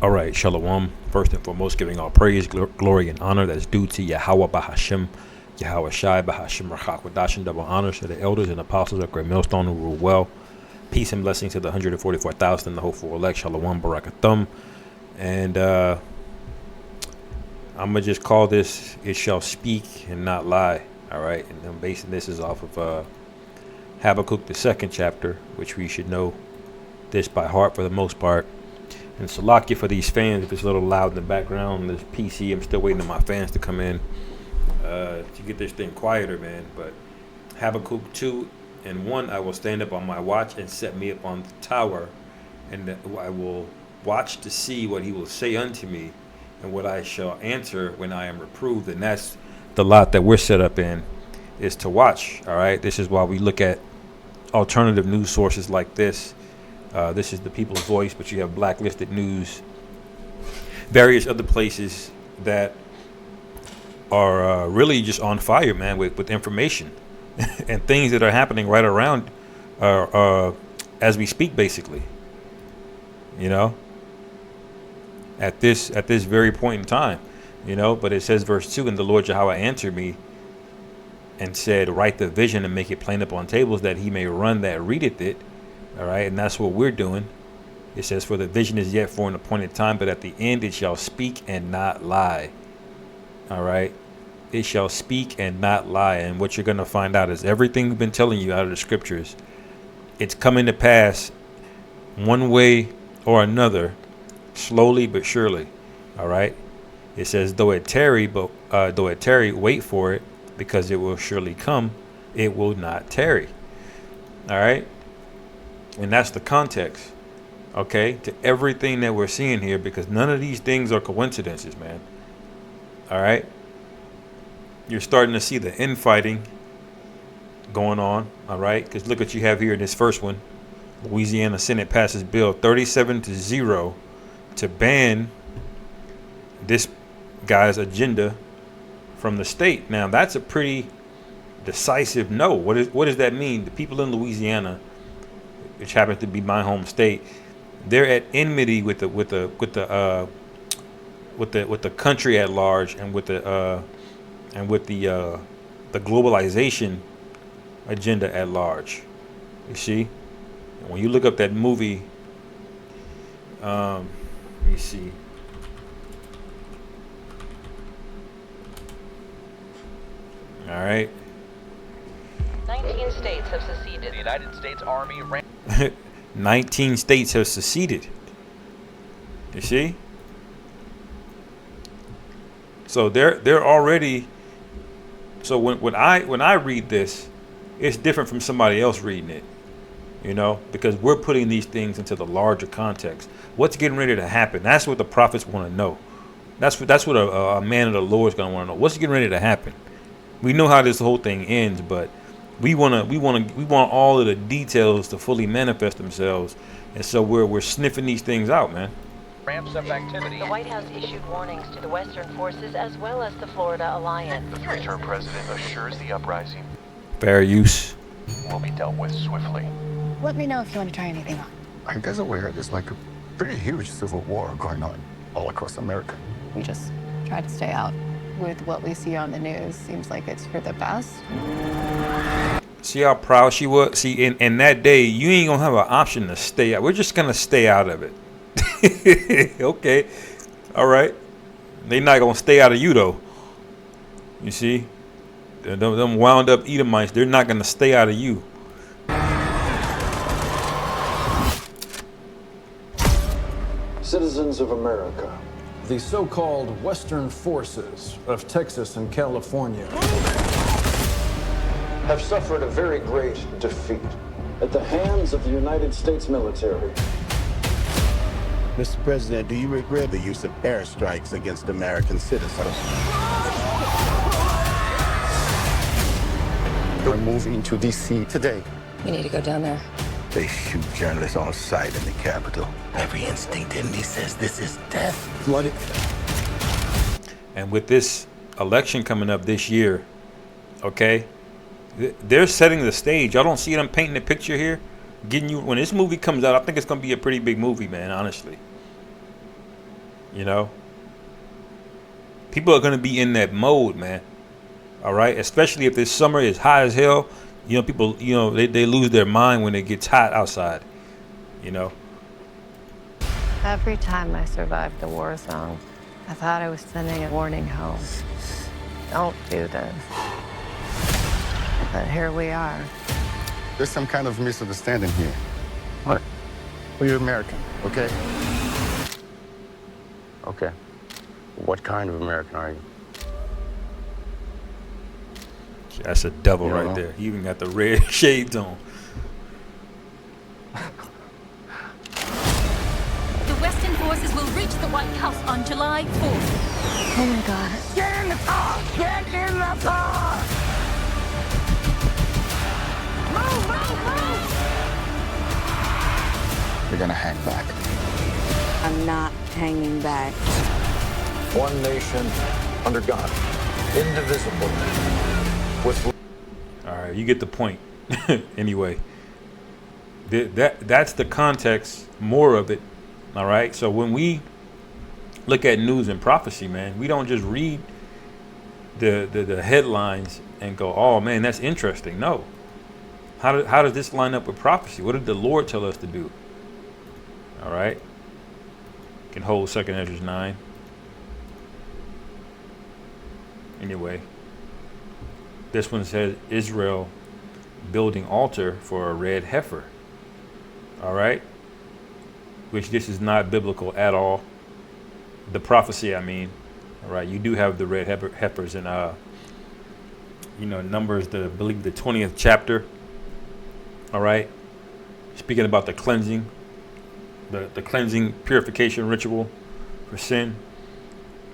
All right, Shalom. First and foremost, giving all praise, glory, and honor that is due to Yahweh Bahashem, Yahweh Shai Bahashem Rachak and double honors to the elders and apostles of Great Millstone who rule well. Peace and blessings to the 144,000 and the hopeful elect. Shalom Barakathum. And I'm going to just call this, it shall speak and not lie. All right. And I'm basing this is off of Habakkuk, the second chapter, which we should know this by heart for the most part. And Salakia for these fans, if it's a little loud in the background, this PC, I'm still waiting on my fans to come in to get this thing quieter, man. But Habakkuk 2 and 1, I will stand up on my watch and set me up on the tower, and I will watch to see what he will say unto me, and what I shall answer when I am reproved. And that's the lot that we're set up in, is to watch, all right? This is why we look at alternative news sources like this. This is the People's Voice, but you have Blacklisted News, various other places that are really just on fire, man, with information and things that are happening right around as we speak, basically. You know, at this very point in time, you know. But it says, verse 2, and the Lord Yahweh answered me and said, write the vision and make it plain upon tables, that he may run that readeth it. All right, and that's what we're doing. It says, for the vision is yet for an appointed time, but at the end it shall speak and not lie. All right, it shall speak and not lie. And what you're going to find out is everything we've been telling you out of the scriptures, it's coming to pass one way or another, slowly but surely. All right, it says, though it tarry, wait for it, because it will surely come. It will not tarry. All right. And that's the context, okay, to everything that we're seeing here, because none of these things are coincidences, man. All right. You're starting to see the infighting going on. All right. Because look what you have here in this first one. Louisiana Senate passes bill 37-0 to ban this guy's agenda from the state. Now, that's a pretty decisive no. What does that mean? The people in Louisiana, which happens to be my home state, they're at enmity with the country at large, and with the globalization agenda at large. You see, when you look up that movie, let me see. All right. 19 states have seceded. The United States Army ran 19 states have seceded. You see? So they're already. So when I read this, it's different from somebody else reading it. You know, because we're putting these things into the larger context. What's getting ready to happen? That's what the prophets want to know. That's what a man of the Lord is going to want to know. What's getting ready to happen? We know how this whole thing ends, but we want all of the details to fully manifest themselves, and so we're sniffing these things out, man. Ramps up activity. The White House issued warnings to the Western forces as well as the Florida Alliance. The three-term president assures the uprising Fair use will be dealt with swiftly. Let me know if you want to try anything on. Are you guys aware there's like a pretty huge civil war going on all across America? We just try to stay out. With what we see on the news, seems like it's for the best. See how proud she was? See, in that day, you ain't gonna have an option to stay out. We're just gonna stay out of it. Okay. All right. They not gonna stay out of you, though. You see? Them wound up Edomites, they're not gonna stay out of you. Citizens of America. The so-called Western forces of Texas and California Have suffered a very great defeat at the hands of the United States military. Mr. President, do you regret the use of airstrikes against American citizens? We're moving to D.C. today. We need to go down there. They shoot journalists on sight in the Capitol. Every instinct in me says this is death. Flooded. And with this election coming up this year, okay, they're setting the stage. Y'all don't see them painting the picture here? Getting you, when this movie comes out, I think it's going to be a pretty big movie, man, honestly. You know, people are going to be in that mode, man. All right. Especially if this summer is hot as hell. You know, people, you know, they lose their mind when it gets hot outside. You know. Every time I survived the war zone, I thought I was sending a warning home. Don't do this. But here we are. There's some kind of misunderstanding here. What? Well, you're American, okay? Okay. What kind of American are you? That's a devil You don't right know? there. He even got the red shades on. The Western forces will reach the White House on July 4th. Oh my God. Get in the car! Get in the car! Move, move, move! You're gonna hang back. I'm not hanging back. One nation under God, indivisible, with All right, you get the point. Anyway, that's the context, more of it. All right, so when we look at news and prophecy, man, we don't just read the headlines and go, oh man, that's interesting. No. How does this line up with prophecy? What did the Lord tell us to do? All right. Can hold 2 Ezra 9. Anyway, this one says Israel building altar for a red heifer. All right. Which this is not biblical at all. The prophecy, I mean. All right. You do have the red heifers in, Numbers, I believe the 20th chapter. All right. Speaking about the cleansing, the cleansing purification ritual for sin.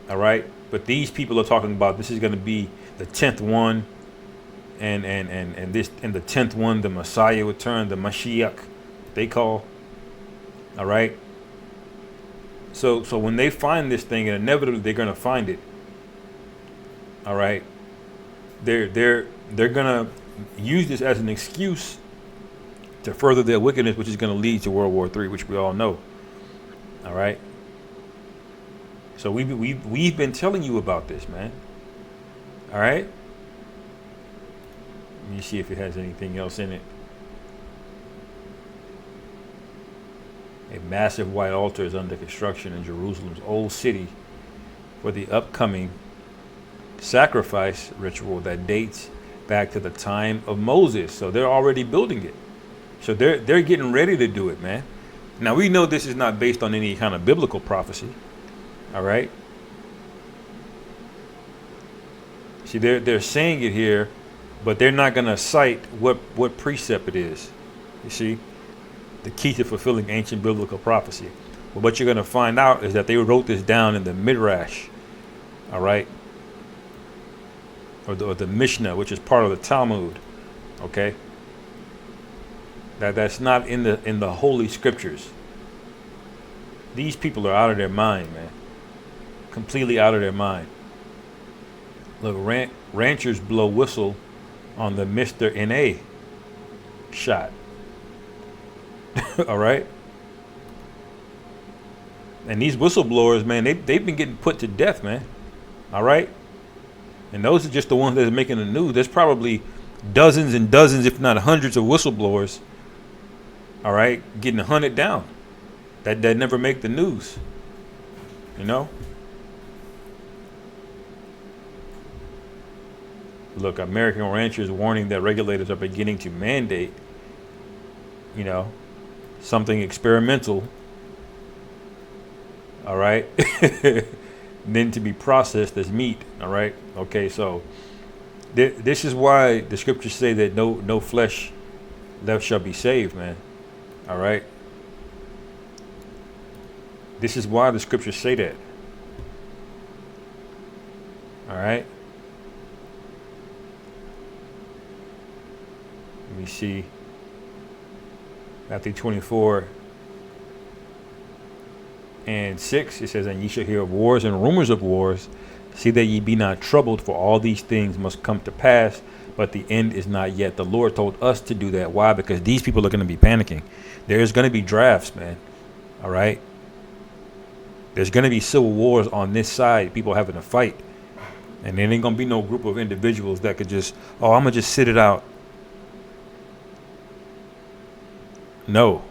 All right. But these people are talking about this is going to be the 10th one. And this in the 10th one, the Messiah would turn, the Mashiach, they call. All right. So when they find this thing, and inevitably they're going to find it. All right. They're going to use this as an excuse to further their wickedness, which is going to lead to World War III, which we all know. All right. So we've been telling you about this, man. All right. Let me see if it has anything else in it. A massive white altar is under construction in Jerusalem's old city for the upcoming sacrifice ritual that dates back to the time of Moses. So they're already building it. So they're getting ready to do it, man. Now we know this is not based on any kind of biblical prophecy. All right. See, they're saying it here, but they're not going to cite what precept it is. You see, the key to fulfilling ancient biblical prophecy. But what you're going to find out is that they wrote this down in the Midrash. All right. Or the Mishnah, which is part of the Talmud. Okay. That's not in the Holy Scriptures. These people are out of their mind, man. Completely out of their mind. Look, ranchers blow whistle on the Mr. NA shot. All right. And these whistleblowers, man, they've been getting put to death, man. All right. And those are just the ones that are making the news. There's probably dozens and dozens, if not hundreds of whistleblowers. All right. Getting hunted down. That never make the news. You know. Look, American ranchers warning that regulators are beginning to mandate, something experimental. All right. Then to be processed as meat. All right. Okay. So this is why the scriptures say that no flesh left shall be saved, man. All right. This is why the scriptures say that. All right. Let me see. Matthew 24:6, it says, "And ye shall hear of wars and rumors of wars. See that ye be not troubled, for all these things must come to pass, but the end is not yet." The Lord told us to do that. Why? Because these people are going to be panicking. There's going to be drafts, man. All right. There's going to be civil wars on this side, people having to fight. And there ain't going to be no group of individuals that could just, oh, I'm going to just sit it out. No.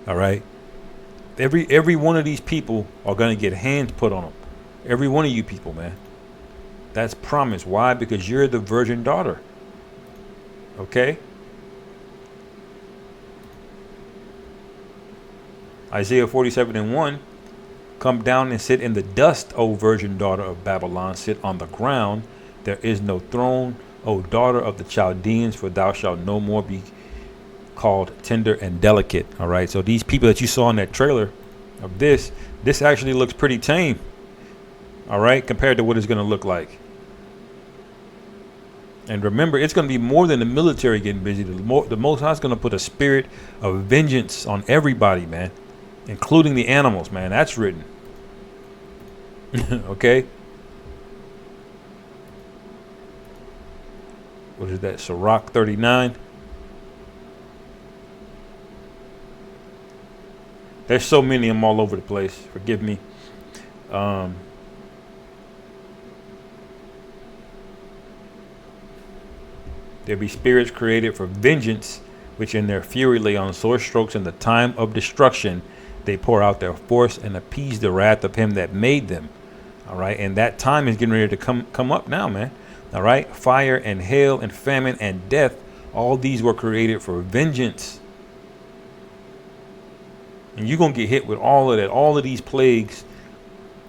All right. Every one of these people are going to get hands put on them. Every one of you people, man. That's promise. Why? Because you're the virgin daughter. Okay? Isaiah 47:1. Come down and sit in the dust, O virgin daughter of Babylon. Sit on the ground. There is no throne, O daughter of the Chaldeans, for thou shalt no more be called tender and delicate. All right. So these people that you saw in that trailer of this actually looks pretty tame. All right. Compared to what it's going to look like. And remember, it's going to be more than the military getting busy. The Most High is going to put a spirit of vengeance on everybody, man, including the animals, man. That's written. Okay. What is that? Sirach 39. There's so many of them all over the place. Forgive me. There be spirits created for vengeance, which in their fury lay on sore strokes. In the time of destruction, they pour out their force and appease the wrath of him that made them. All right. And that time is getting ready to come up now, man. All right. Fire and hail and famine and death. All these were created for vengeance. And you're going to get hit with all of that. All of these plagues.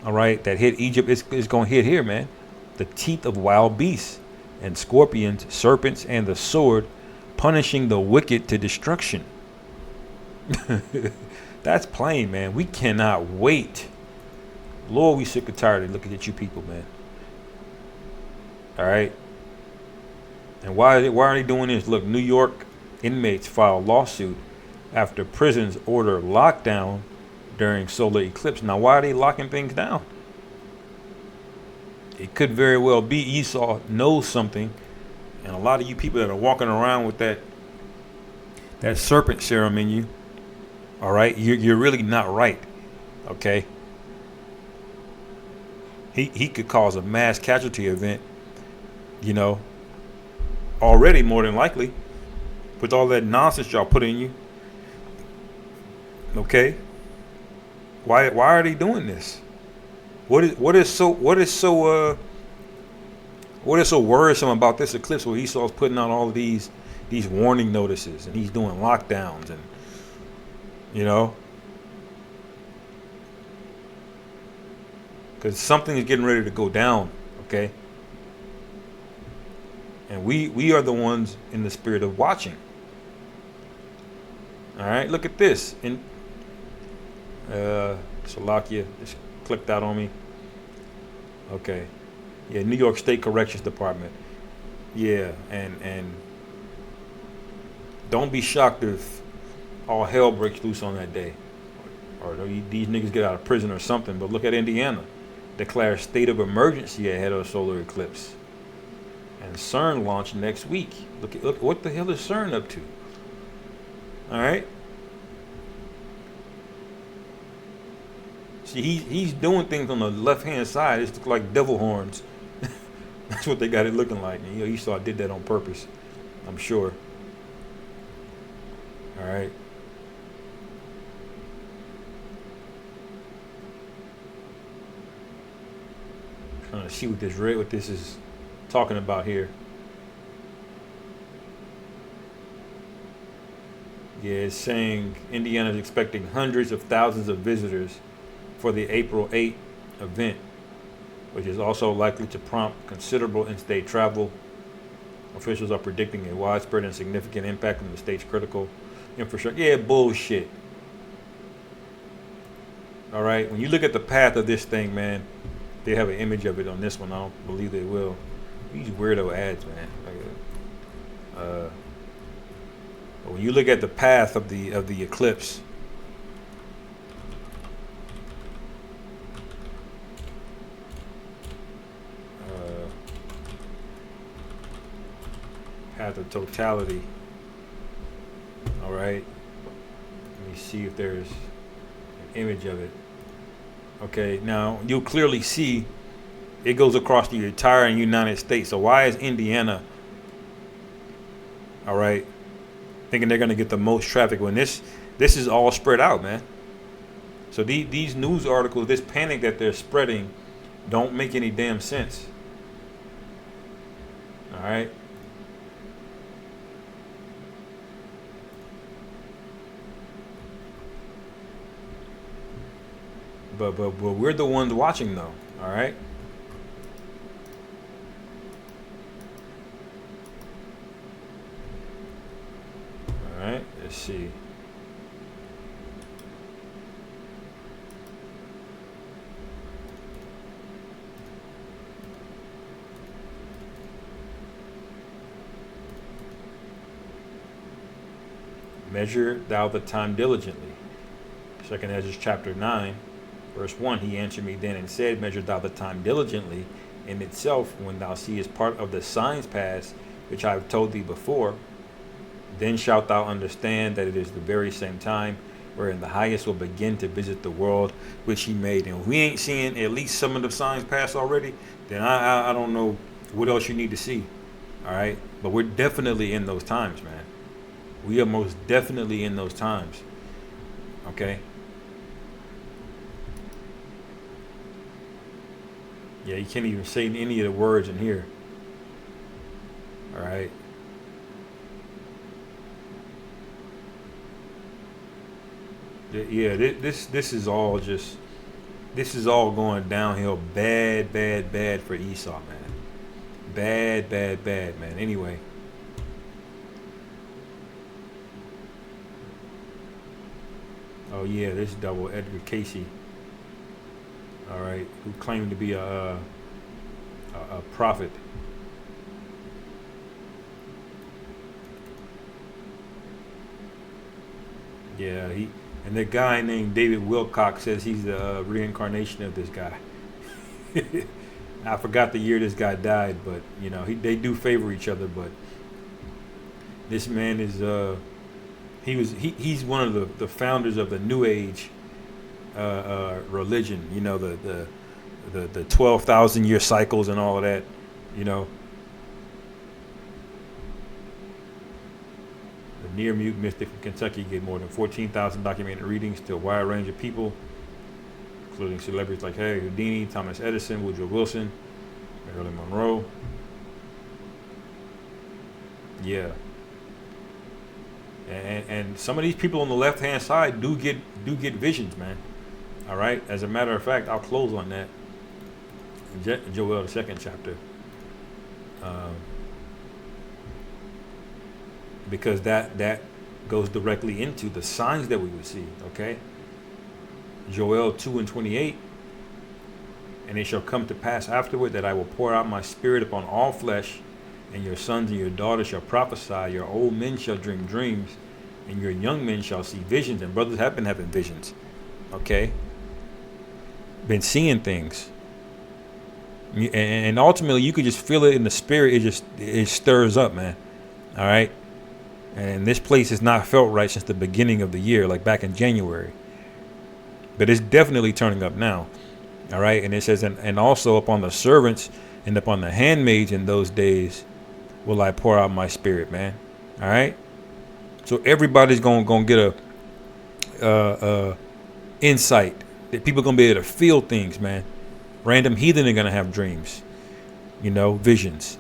All right. That hit Egypt is going to hit here, man. The teeth of wild beasts and scorpions, serpents, and the sword, punishing the wicked to destruction. That's plain, man. We cannot wait. Lord, we sick and tired of looking at you people, man. All right. And why are they doing this? Look, New York inmates file lawsuit after prisons order lockdown during solar eclipse. Now, why are they locking things down? It could very well be Esau knows something, and a lot of you people that are walking around with that serpent serum in you, all right, you're really not right, okay? He could cause a mass casualty event, you know, already more than likely, with all that nonsense y'all put in you, okay? Why are they doing this? What is so worrisome about this eclipse where Esau's putting out all of these warning notices and he's doing lockdowns and, you know, because something is getting ready to go down, okay? And we are the ones in the spirit of watching. All right, look at this. In Salakia just clicked out on me. Okay. Yeah, New York State Corrections Department. Yeah, and don't be shocked if all hell breaks loose on that day. Or these niggas get out of prison or something. But look at Indiana. Declares state of emergency ahead of a solar eclipse. And CERN launched next week. Look what the hell is CERN up to? All right. See, he's doing things on the left-hand side. It's like devil horns. That's what they got it looking like. And, you know, Esau did that on purpose, I'm sure. All right. Trying to see what this is talking about here. Yeah, it's saying Indiana's expecting hundreds of thousands of visitors for the April 8 event, which is also likely to prompt considerable in-state travel. Officials are predicting a widespread and significant impact on the state's critical infrastructure. Yeah, bullshit. All right, when you look at the path of this thing, man, they have an image of it on this one. I don't believe they will. These weirdo ads, man. When you look at the path of the eclipse, path of totality. All right. Let me see if there's an image of it. Okay, now you'll clearly see it goes across the entire United States. So why is Indiana, all right, thinking they're going to get the most traffic when this is all spread out, man? So these news articles, this panic that they're spreading, don't make any damn sense. All right. But we're the ones watching though. All right. All right. Let's see. Measure thou the time diligently. 2nd Ezra chapter 9, verse 1. He answered me then and said, measure thou the time diligently in itself, when thou seest part of the signs pass, which I have told thee before. Then shalt thou understand that it is the very same time wherein the highest will begin to visit the world which he made. And if we ain't seeing at least some of the signs pass already, then I don't know what else you need to see. All right. But we're definitely in those times, man. We are most definitely in those times. Okay. Yeah, you can't even say any of the words in here. All right. Yeah, this is all just, this is all going downhill bad for Esau, man. Bad, man. Anyway. Oh yeah, this double Edgar Casey. All right, who claimed to be a prophet. Yeah, and the guy named David Wilcock says he's the reincarnation of this guy. I forgot the year this guy died, but you know they do favor each other. But this man is he's one of the founders of the New Age religion. You know, the 12,000 year cycles and all of that. You know, the near mute mystic from Kentucky get more than 14,000 documented readings to a wide range of people, including celebrities like Harry Houdini, Thomas Edison, Woodrow Wilson, Marilyn Monroe. Yeah. And some of these people on the left hand side do get visions, man. All right. As a matter of fact, I'll close on that. Joel, the 2nd chapter, because that goes directly into the signs that we would see. Okay. Joel 2:28. And it shall come to pass afterward that I will pour out my spirit upon all flesh, and your sons and your daughters shall prophesy, your old men shall dream dreams, and your young men shall see visions. And brothers have been having visions. Okay. Been seeing things. And ultimately you could just feel it in the spirit. It stirs up, man. All right. And this place has not felt right since the beginning of the year, like back in January. But it's definitely turning up now. All right. And it says, and also upon the servants and upon the handmaids in those days will I pour out my spirit, man. All right. So everybody's going to get a insight. That people are going to be able to feel things, man. Random heathen are going to have dreams, you know, visions.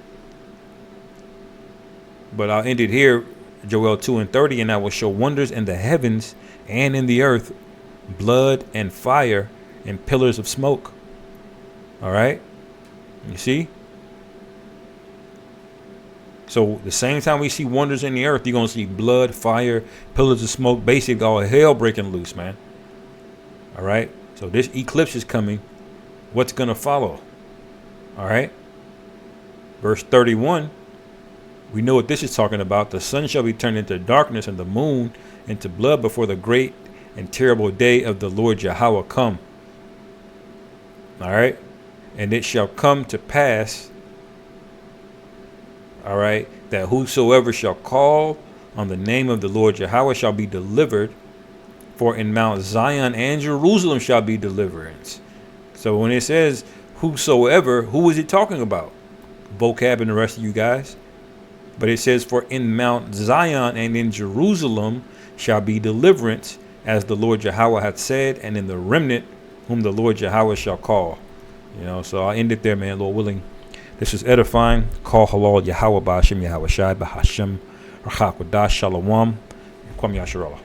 But I'll end it here. Joel 2:30, and I will show wonders in the heavens and in the earth, blood and fire and pillars of smoke. All right. You see? So the same time we see wonders in the earth, you're going to see blood, fire, pillars of smoke, basically all hell breaking loose, man. All right. So this eclipse is coming. What's going to follow? All right. Verse 31. We know what this is talking about. The sun shall be turned into darkness and the moon into blood before the great and terrible day of the Lord Yahweh come. All right. And it shall come to pass. All right. That whosoever shall call on the name of the Lord Yahweh shall be delivered. For in Mount Zion and Jerusalem shall be deliverance, So when it says whosoever, who is it talking about? Vocab and the rest of you guys. But it says, for in Mount Zion and in Jerusalem shall be deliverance, as the Lord Yahweh hath said, and in the remnant whom the Lord Yahweh shall call. You know, so I'll end it there, man, Lord willing. This is edifying. Call halal Yahweh Ba'ashem Yahweh Shai Ba'ashem Rachak Wadash Shalom. Kwam Yasharallah.